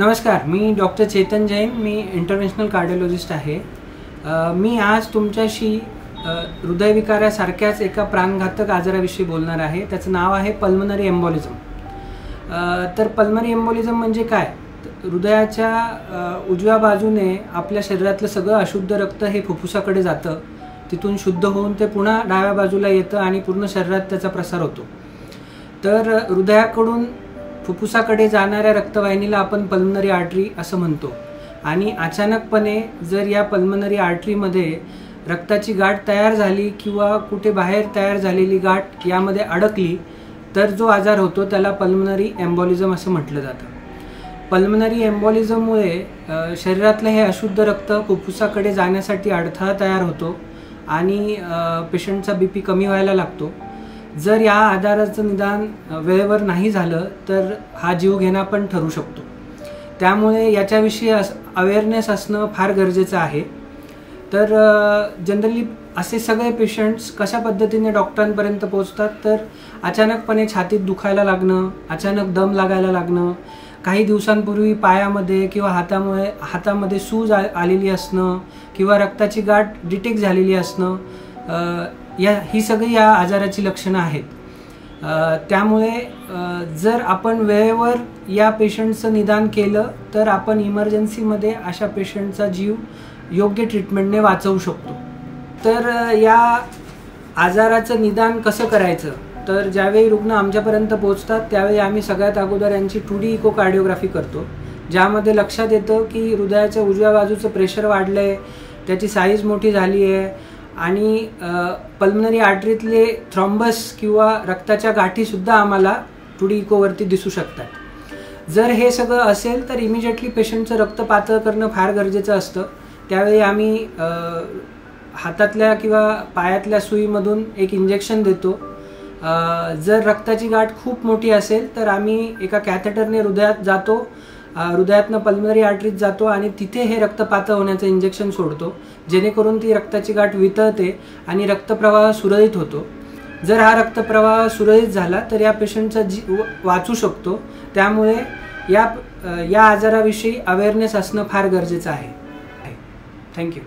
नमस्कार, मी डॉक्टर चेतन जैन, मी इंटरव्हेन्शनल कार्डिओलॉजिस्ट आहे। मी आज तुमच्याशी हृदयविकारासारख्याच एका प्राणघातक आजाराविषयी बोलणार आहे। त्याचं नाव आहे पल्मनरी एम्बोलिझम। तर पल्मनरी एम्बोलिझम म्हणजे काय? हृदयाच्या उजव्या बाजूने आपल्या शरीरातलं सगळं अशुद्ध रक्त हे फुफ्फुसाकडे जातं, तिथून शुद्ध होऊन ते पुन्हा डाव्या बाजूला येतं आणि पूर्ण शरीरात त्याचा प्रसार होतो। तर हृदयाकडून फुफ्फुसाकडे जाणाऱ्या रक्तवाहिनीला आपण पल्मनरी आर्टरी असं म्हणतो। आणि अचानकपणे जर या पल्मनरी आर्टरीमध्ये रक्ताची गाठ तयार झाली किंवा कुठे बाहेर तयार झालेली गाठ यामध्ये अडकली तर जो आजार होतो त्याला पल्मनरी एम्बोलिझम असं म्हटलं जातं। पल्मनरी एम्बोलिझममुळे शरीरातलं हे अशुद्ध रक्त फुफ्फुसाकडे जाण्यासाठी अडथळा तयार होतो आणि पेशंटचा BP कमी व्हायला लागतो। जर या आजाराचं निदान वेळेवर नाही झालं तर हा जीवघेणा पण ठरू शकतो। त्यामुळे याच्याविषयी अवेअरनेस असणं फार गरजेचं आहे। तर जनरली असे सगळे पेशंट्स कशा पद्धतीने डॉक्टरांपर्यंत पोहोचतात तर अचानकपणे छातीत दुखायला लागणं, अचानक दम लागायला लागणं, काही दिवसांपूर्वी पायामध्ये किंवा हातामध्ये सूज आलेली असणं किंवा रक्ताची गाठ डिटेक्ट झालेली असणं, ही सगळी या आजाराची लक्षणं आहेत। त्यामुळे जर आपण वेळेवर या पेशंटचं निदान केलं तर आपण इमर्जन्सीमध्ये अशा पेशंटचा जीव योग्य ट्रीटमेंटने वाचवू शकतो। तर या आजाराचं निदान कसं करायचं तर ज्यावेळी रुग्ण आमच्यापर्यंत पोहोचतात त्यावेळी आम्ही सगळ्यात अगोदर यांची 2D इकोकार्डिओग्राफी करतो, ज्यामध्ये लक्षात येतं की हृदयाच्या उजव्या बाजूचं प्रेशर वाढलं आहे, त्याची साईज मोठी झाली आहे आणि पल्मनरी आर्टरीतले थ्रॉम्बस किंवा रक्ताच्या गाठीसुद्धा आम्हाला 2D इकोवरती दिसू शकतात। जर हे सगळं असेल तर इमिजिएटली पेशंटचं रक्त पातळ करणं फार गरजेचं असतं। त्यावेळी आम्ही हातातल्या किंवा पायातल्या सुईमधून एक इंजेक्शन देतो। जर रक्ताची गाठ खूप मोठी असेल तर आम्ही एका कॅथेटरने हृदयात जातो, हृदयातनं पल्मनरी आर्टरीत जातो आणि तिथे हे रक्त पातळ होण्याचं इंजेक्शन सोडतो, जेणेकरून ती रक्ताची गाठ वितळते आणि रक्तप्रवाह सुरळीत होतो। जर हा रक्तप्रवाह सुरळीत झाला तर या पेशंटचा जीव वाचू शकतो। त्यामुळे या आजाराविषयी अवेअरनेस असणं फार गरजेचं आहे। थँक्यू।